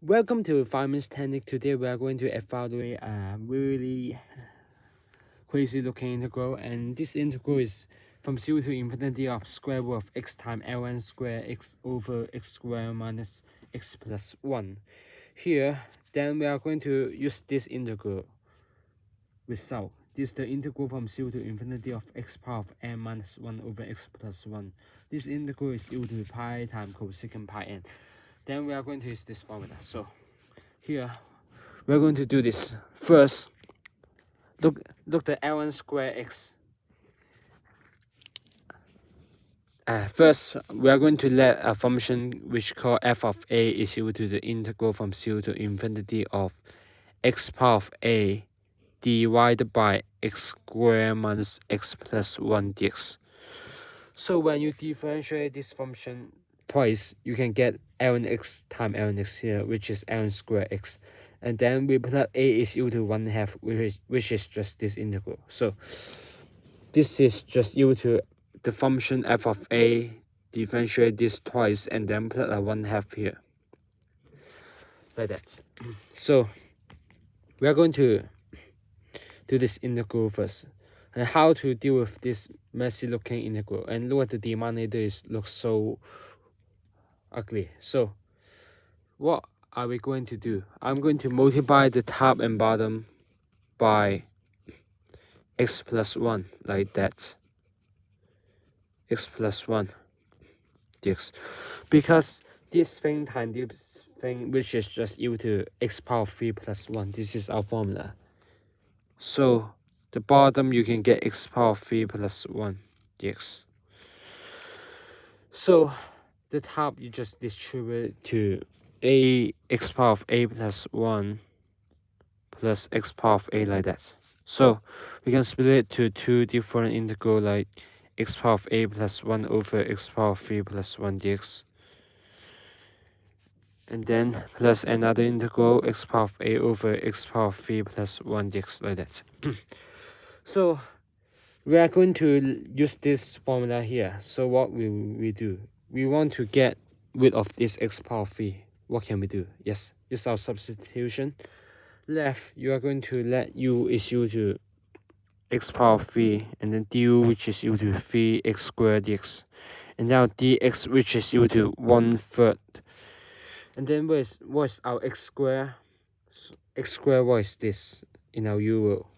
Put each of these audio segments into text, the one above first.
Welcome to Fireman's Technique. Today we are going to evaluate a really crazy looking integral, and this integral is from 0 to infinity of square root of x times ln square x over x square minus x plus 1. Here, then we are going to use this integral result. This is the integral from 0 to infinity of x power of n minus 1 over x plus 1. This integral is equal to pi times cosecant pi n. Then we are going to use this formula. So here we're going to do this. First, look the ln²x. First, we are going to let a function which called f of a is equal to the integral from 0 to infinity of x power of a divided by x squared minus x plus 1 dx. So when you differentiate this function twice, you can get ln x times ln x here, which is ln²x. And then we put up a is equal to 1/2, which is just this integral. So this is just equal to the function f of a, differentiate this twice, and then put a 1/2 here. Like that. So we are going to do this integral first. And how to deal with this messy looking integral. And look at the denominator, looks so ugly. So what are we going to do? I'm going to multiply the top and bottom by x plus 1, like that. X plus 1 dx. Because this thing times this thing, which is just equal to x power 3 plus 1. This is our formula. So the bottom you can get x power 3 plus 1 dx. So the top you just distribute to a x power of a plus 1 plus x power of a, like that. So we can split it to two different integral, like x power of a plus 1 over x power of 3 plus 1 dx. And then plus another integral, x power of a over x power of 3 plus 1 dx, like that. So we are going to use this formula here. So what will we do? We want to get rid of this x power of 3. What can we do? Yes, use our substitution. Left, you are going to let u is equal to x power of 3, and then du, which is equal to 3x² dx. And now dx, which is equal to 1/3. And then what is our x square? X square, what is this in our u rule?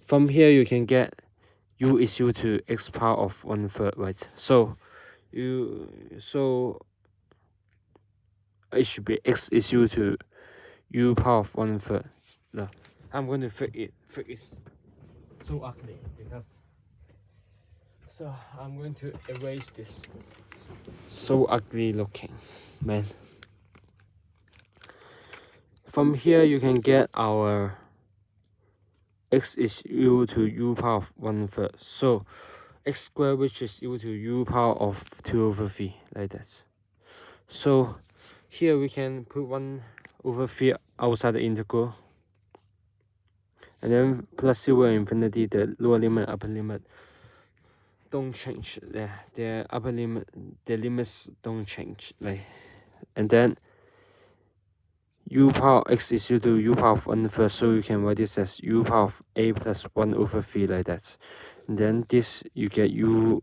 From here you can get u is equal to x power of 1/3, right? So it should be x is equal to u power of 1/3. No, I'm going to fix it. It's so ugly because. So I'm going to erase this. So ugly looking, man. From here you can get our x is equal to u power of 1/3. So x squared, which is equal to u power of 2/3, like that. So here we can put 1/3 outside the integral, and then plus 0 and infinity, the lower limit, upper limit don't change. The upper limit, the limits don't change. And then u power x is equal to u power of 1/3, so you can write this as u power of a plus 1/3, like that. And then this you get u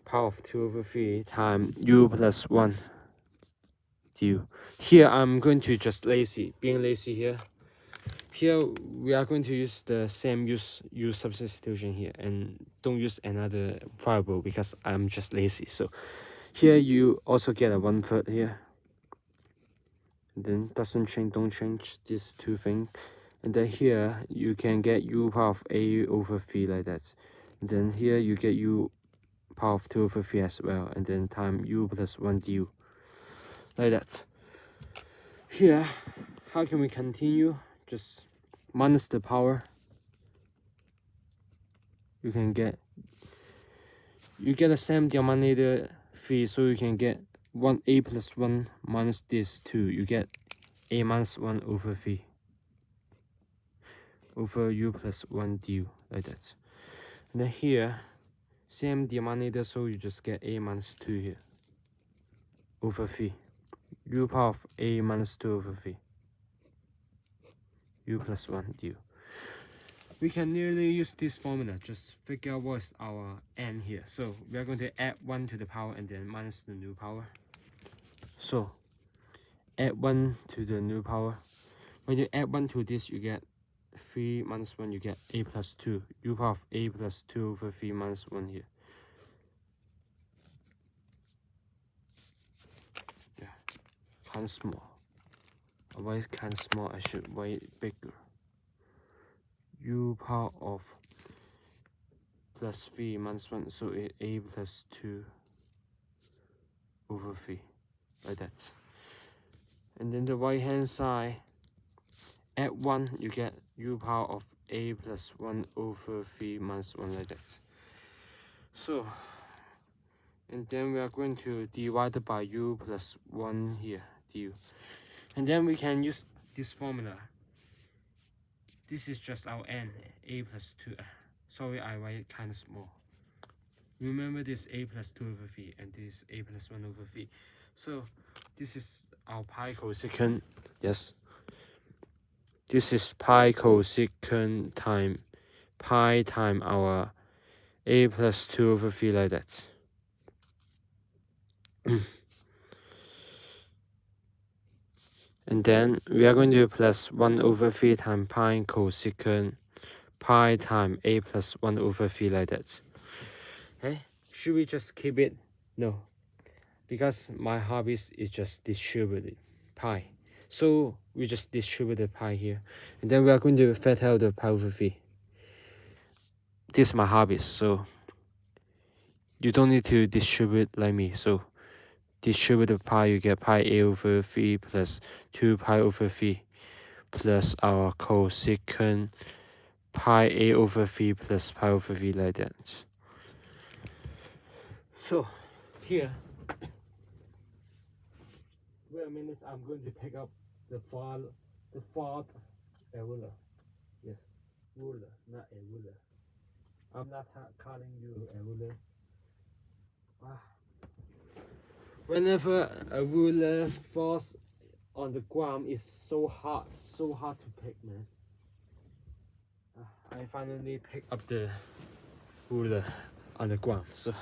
power of 2/3 times u plus 1 du. Here I'm going to just being lazy here. Here we are going to use the same use substitution here, and don't use another variable because I'm just lazy. So here you also get a 1/3 here. And then don't change these two things. And then here you can get u power of a/3, like that. And then here you get u power of 2/3 as well, and then time u plus 1 du, like that. Here, how can we continue? Just minus the power. You get the same denominator 3, so you can get 1a plus 1 minus this 2. You get a minus 1/3 over u plus 1 du, like that. And then here, same denominator, so you just get a minus 2 here over 3. u power of a minus 2 over v, u plus 1 du. We can nearly use this formula, just figure out what's our n here. So we are going to add 1 to the power and then minus the new power. So add 1 to the new power. When you add 1 to this, you get 3 minus 1, you get a plus 2, u power of a plus 2 over 3 minus 1 here. Yeah, kind of small. Why kind of small? I should write bigger. U power of plus 3 minus 1, so a plus 2 over 3, like that. And then the right hand side, add 1, you get u power of a plus 1 over 3 minus 1, like that. So, and then we are going to divide it by u plus 1 here, du. And then we can use this formula. This is just our n, a plus 2. Sorry, I write it kind of small. Remember this a plus 2 over 3 and this a plus 1 over 3. So this is our pi cosecant. Yes. This is pi cosecant time pi time our a plus 2 over 3, like that. And then we are going to plus 1 over 3 times pi cosecant pi time a plus 1 over 3, like that. Okay, should we just keep it? No, because my hobbies is just distributed pi. So we just distribute the pi here. And then we are going to factor out the pi over 3. This is my hobbies, so you don't need to distribute like me. So distribute the pi, you get pi a over 3 plus 2 pi over 3 plus our cosecant pi a over 3 plus pi over 3, like that. So here, wait a minute, I'm going to pick up the fourth ruler. Yes, ruler, not a ruler. I'm not calling you a ruler. Whenever a ruler falls on the ground, it's so hard to pick, man. I finally picked up the ruler on the ground. So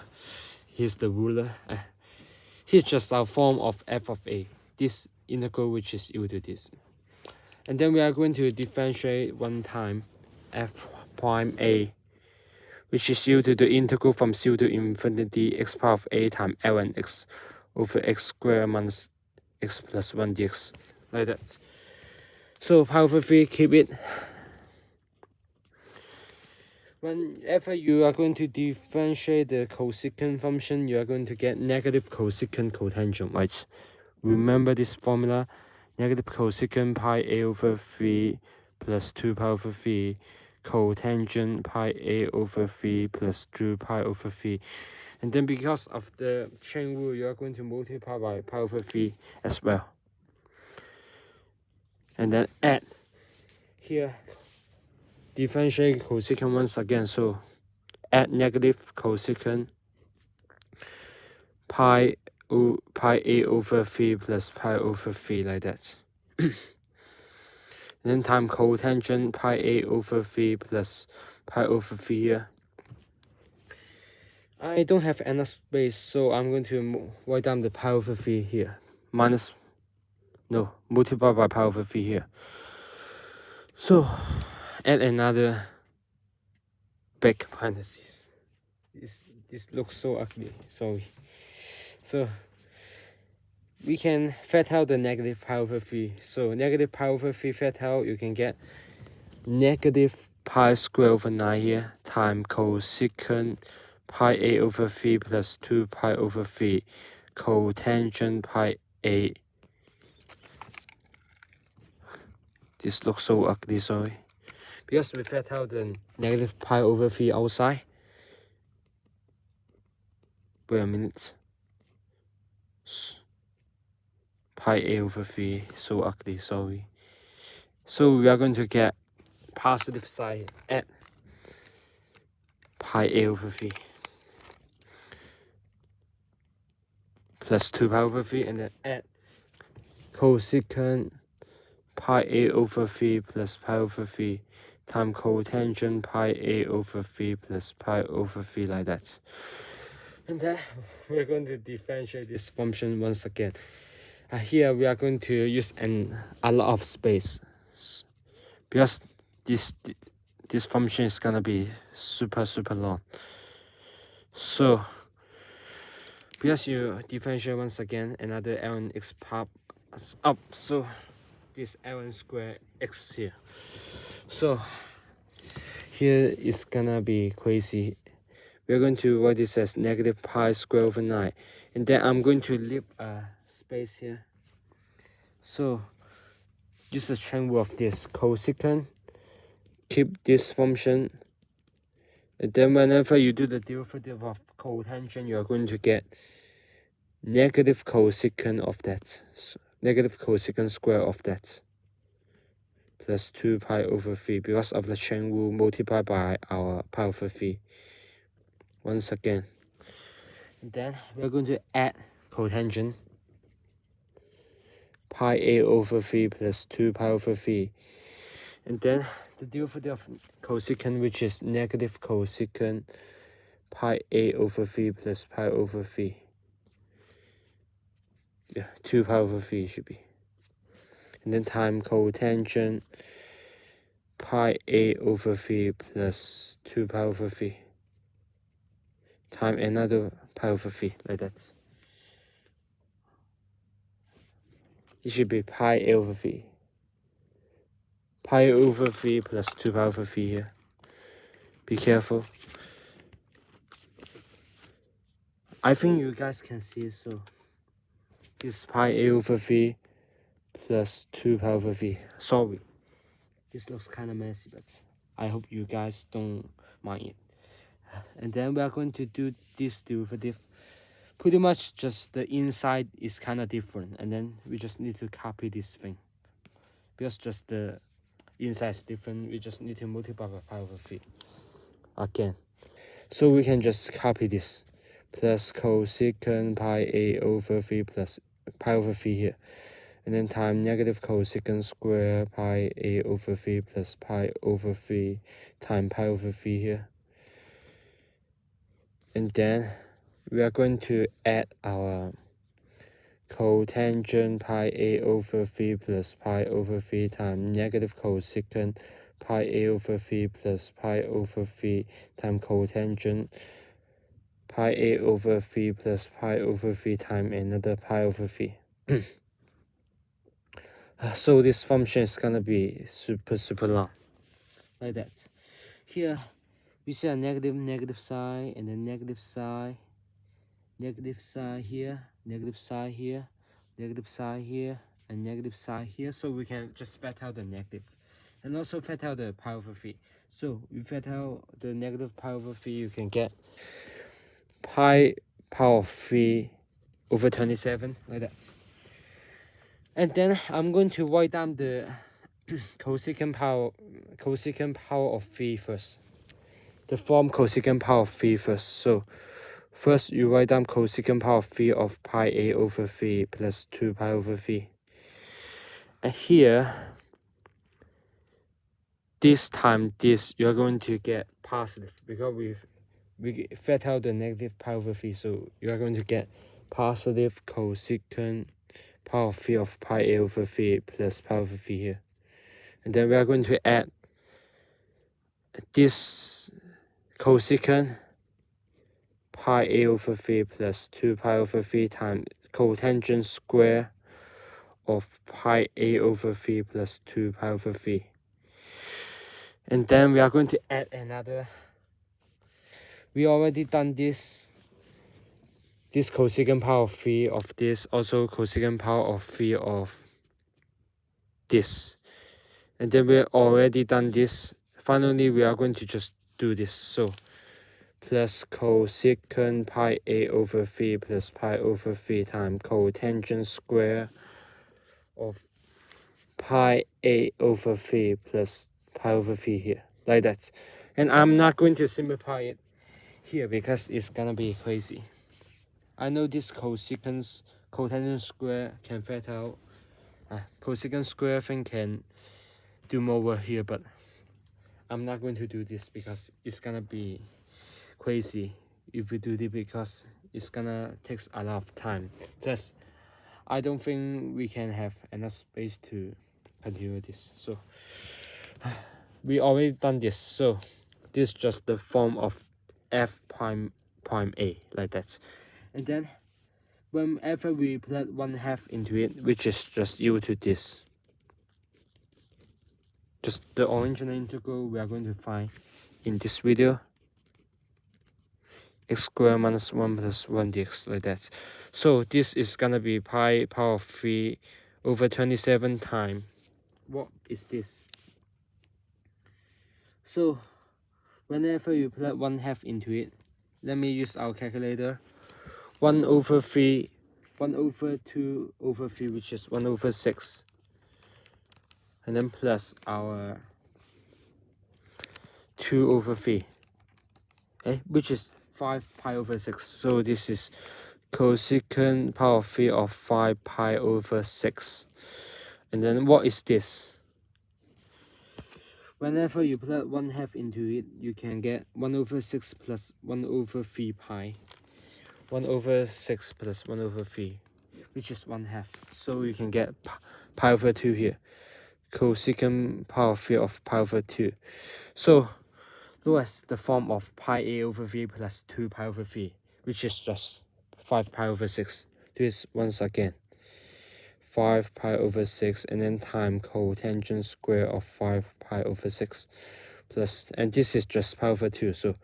here's the ruler. Here's just a form of f of a. This integral which is equal to this. And then we are going to differentiate one time f prime a, which is equal to the integral from 0 to infinity x power of a times ln x over x squared minus x plus 1 dx, like that. So power over 3, keep it. Whenever you are going to differentiate the cosecant function, you are going to get negative cosecant cotangent, right? Remember this formula, negative cosecant pi a over 3 plus 2 pi over 3 cotangent pi a over 3 plus 2 pi over 3. And then because of the chain rule, you are going to multiply by pi over 3 as well. And then add here, differentiate cosecant once again. So add negative cosecant pi a over 3 plus pi over 3, like that. Then time cotangent pi a over 3 plus pi over 3 here. I don't have enough space, so I'm going to write down the pi over 3 here. Multiply by pi over 3 here. So add another big parentheses. This looks so ugly, sorry. So we can factor out the negative pi over 3. So negative pi over 3 factor out, you can get negative pi squared over 9 here times cosecant pi a over 3 plus 2 pi over 3 cotangent pi a. This looks so ugly, sorry. Because we factor out the negative pi over 3 outside. Wait a minute. Pi a over 3, so ugly, sorry. So we are going to get positive side at pi a over 3 plus 2 pi over 3, and then add cosecant pi a over v plus pi over v times cotangent pi a over v plus pi over v, like that. And then we're going to differentiate this function once again. Here we are going to use a lot of space because this function is gonna be super long. So because you differentiate once again, another ln² pops up. So this ln²x here. So here is gonna be crazy. We're going to write this as negative pi square over 9, and then I'm going to leave a space here. So use the chain rule of this cosecant, keep this function, and then whenever you do the derivative of cotangent, you are going to get negative cosecant of that, so negative cosecant square of that, plus 2 pi over 3 because of the chain rule multiplied by our pi over 3 once again. And then we're going to add cotangent pi a over 3 plus 2 pi over 3, and then the derivative of cosecant, which is negative cosecant pi a over 3 plus pi over 3. Yeah, 2 pi over 3 should be. And then time cotangent pi a over 3 plus 2 pi over 3 time another pi over 3, like that. It should be pi a over 3. Pi over 3 plus 2 pi over 3 here. Be careful. I think you guys can see it, so this is pi a over 3 plus 2 pi over 3. Sorry, this looks kind of messy, but I hope you guys don't mind it. And then we are going to do this derivative. Pretty much just the inside is kind of different, and then we just need to copy this thing. Because just the inside is different, we just need to multiply by pi over 3 again. So we can just copy this. Plus cosecant pi a over 3 plus pi over 3 here. And then time negative cosecant square pi a over 3 plus pi over 3 times pi over 3 here. And then we are going to add our cotangent pi a over 3 plus pi over 3 times negative cosecant pi a over 3 plus pi over 3 times cotangent pi a over 3 plus pi over 3 times another pi over 3. So this function is gonna be super long, like that. Here we see a negative sign, and then negative sign here, negative sign here, negative sign here, and negative sign here. So we can just factor out the negative, and also factor out the pi over 3. So you factor out the negative pi over 3, you can get pi power of 3 over 27, like that. And then I'm going to write down the cosecant power of 3 first. The form cosecant power of 3 first. So first you write down cosecant power of 3 of pi a over 3 plus 2 pi over 3. And here, this time this, you're going to get positive because we factor out the negative pi over 3. So you are going to get positive cosecant power of 3 of pi a over 3 plus pi over 3 here. And then we are going to add this cosecant pi a over 3 plus 2 pi over 3 times cotangent square of pi a over 3 plus 2 pi over 3. And then we are going to add another. We already done this cosecant power of 3 of this, also cosecant power of 3 of this. And then we already done this. Finally, we are going to just do this. So plus cosecant pi a over 3 plus pi over 3 times cotangent square of pi a over 3 plus pi over 3 here, like that. And I'm not going to simplify it here because it's gonna be crazy. I know this cotangent square can factor out, cosecant square thing can do more work here, but I'm not going to do this because it's gonna be crazy if we do this, because it's gonna take a lot of time. Plus, I don't think we can have enough space to continue this. So we already done this. So this is just the form of f prime a, like that. And then whenever we plug 1/2 into it, which is just equal to this, just the original integral we are going to find in this video, x² minus 1 plus 1 dx, like that. So this is gonna be pi power of 3 over 27 times. What is this? So whenever you plug 1/2 into it, let me use our calculator. 1 over 3, 1 over 2 over 3, which is 1 over 6. And then plus our 2 over 3, which is 5 pi over 6. So this is cosecant power of 3 of 5 pi over 6. And then what is this? Whenever you plug 1/2 into it, you can get 1 over 6 plus 1 over 3 pi. 1 over 6 plus 1 over 3, which is 1/2. So you can get pi over 2 here. Cosecant power of 3 of pi over 2. So look at the form of pi a over 3 plus 2 pi over 3, which is just 5 pi over 6. Do this once again. 5 pi over 6, and then time cotangent square of 5 pi over 6 plus, and this is just pi over 2, so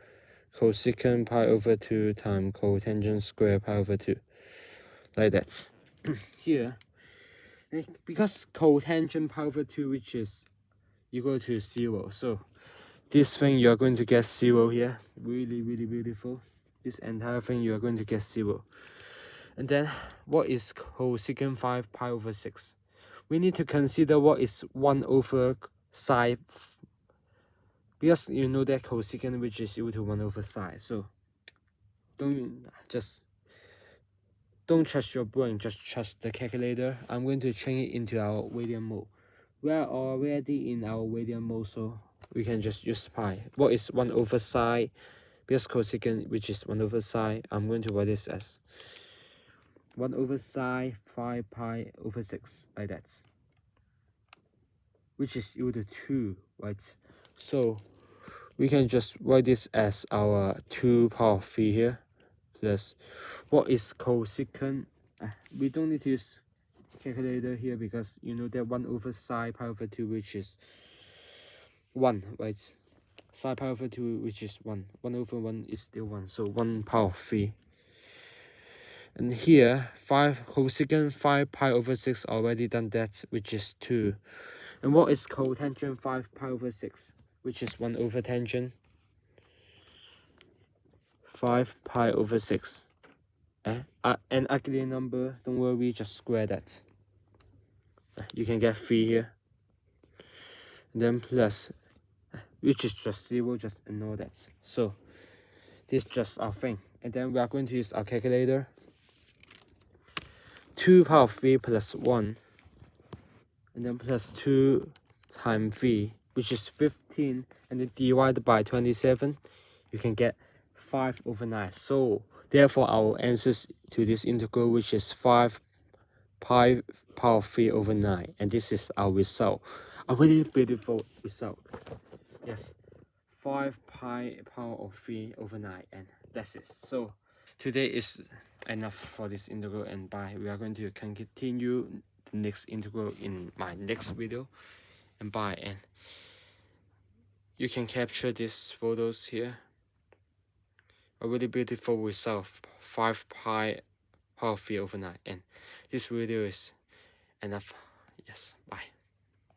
cosecant pi over 2 times cotangent square pi over 2, like that. Here, because cotangent pi over 2, which is equal to 0, so this thing you are going to get 0 here. Really, really beautiful. This entire thing you are going to get 0. And then what is cosecant 5 pi over 6? We need to consider what is 1 over sine, because you know that cosecant, which is equal to 1 over sine. So don't trust your brain, just trust the calculator. I'm going to change it into our radian mode. We are already in our radian mode, so we can just use pi. What is 1 over sine? Because cosecant, which is 1 over sine, I'm going to write this as 1 over sine 5 pi over 6, like that, which is equal to 2, right? So we can just write this as our 2 power of 3 here, plus what is cosecant? We don't need to use calculator here, because you know that 1 over sine pi over 2, which is 1, right? Sine pi over 2, which is 1. 1 over 1 is still 1, so 1 power of 3. And here, cosecant 5 pi over 6, already done that, which is 2. And what is cotangent 5 pi over 6, which is 1 over tangent 5 pi over 6. An ugly number, don't worry, just square that. You can get 3 here. And then plus, which is just 0, just ignore that. So this is just our thing. And then we are going to use our calculator. 2 power of 3 plus 1, and then plus 2 times 3, which is 15, and then divided by 27, you can get 5 over 9. So therefore our answers to this integral, which is 5 pi power of 3 over 9, and this is our result. A really beautiful result. Yes, 5 pi power of 3 over 9, and that's it. So today is enough for this integral, and bye. We are going to continue the next integral in my next video, and bye. And you can capture these photos here. A really beautiful result, 5 pi power of 3 over 9, and this video is enough. Yes, bye.